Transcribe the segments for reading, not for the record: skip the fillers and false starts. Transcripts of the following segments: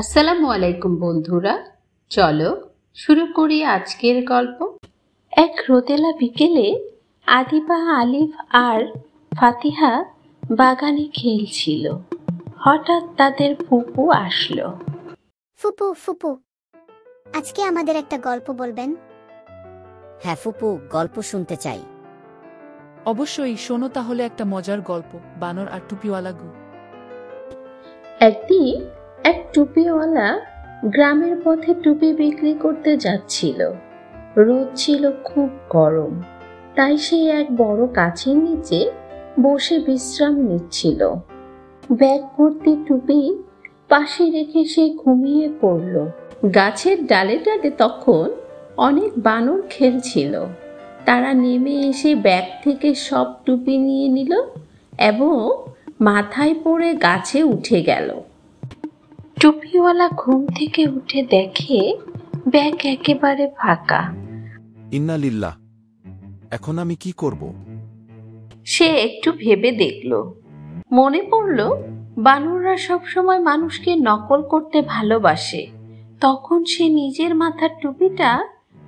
আসসালামু আলাইকুম বন্ধুরা, চলো শুরু করি আজকের গল্প। এক রোদেলা বিকেলে আদিবা, আলিফ আর ফাতিহা বাগানে খেলছিল। হঠাৎ তাদের ফুপু আসলো। ফুপু ফুপু, আজকে আমাদের একটা গল্প বলবেন? হ্যাঁ ফুপু, গল্প শুনতে চাই। অবশ্যই, শোনো তাহলে একটা মজার গল্প, বানর আর টুপিওয়ালা গু। একদিন এক টুপিওয়ালা গ্রামের পথে টুপি বিক্রি করতে যাচ্ছিল। রোদ ছিল খুব গরম, তাই সে এক বড় গাছের নিচে বসে বিশ্রাম নিচ্ছিল। ব্যাগ ভর্তি টুপি পাশে রেখে সে ঘুমিয়ে পড়ল। গাছের ডালে ডালে তখন অনেক বানর খেলছিল। তারা নেমে এসে ব্যাগ থেকে সব টুপি নিয়ে নিল এবং মাথায় পড়ে গাছে উঠে গেল। টুপিওয়ালা ঘুম থেকে উঠে দেখে ব্যাগ একেবারে ফাঁকা। ইন্না লিল্লাহ, এখন আমি কি করব? সে একটু ভেবে দেখল। মনে পড়ল বানররা সবসময় মানুষকে নকল করতে ভালোবাসে। তখন সে নিজের মাথার টুপিটা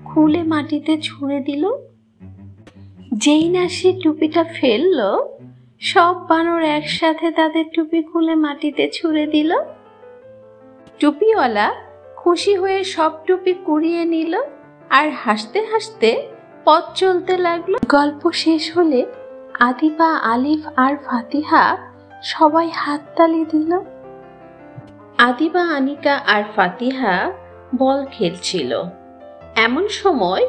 খুলে মাটিতে ছুঁড়ে দিল। যেই না সে টুপিটা ফেলল, সব বানর একসাথে তাদের টুপি খুলে মাটিতে ছুঁড়ে দিল। টুপিওয়ালা খুশি হয়ে সব টুপি কুড়িয়ে নিল আর হাসতে হাসতে পথ চলতে লাগলো। গল্প শেষ হলে আদিবা, আলিফ আর ফাতিহা সবাই হাততালি দিল। আদিবা, আনিকা আর ফাতিহা বল খেলছিল। এমন সময়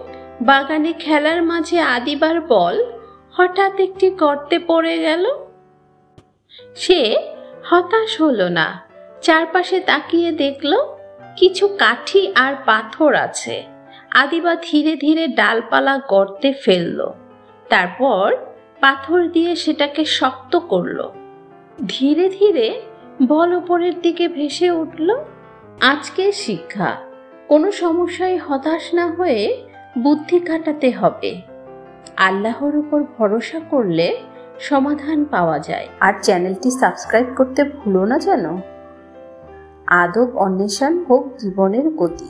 বাগানে খেলার মাঝে আদিবার বল হঠাৎ একটি গর্তে পড়ে গেল। সে হতাশ হলো না, চারপাশে তাকিয়ে দেখল কিছু কাঠি আর পাথর আছে। আদিবা ধীরে ধীরে ডালপালা গর্তে ফেলল, তারপর পাথর দিয়ে সেটাকে শক্ত করল। ধীরে ধীরে বল উপরের দিকে ভেসে উঠল। আজকের শিক্ষা, কোনো সমস্যায় হতাশ না হয়ে বুদ্ধি খাটাতে হবে। আল্লাহর উপর ভরসা করলে সমাধান পাওয়া যায়। আর চ্যানেলটি সাবস্ক্রাইব করতে ভুলো না যেন। আদব অন্বেষণ হোক জীবনের গতি।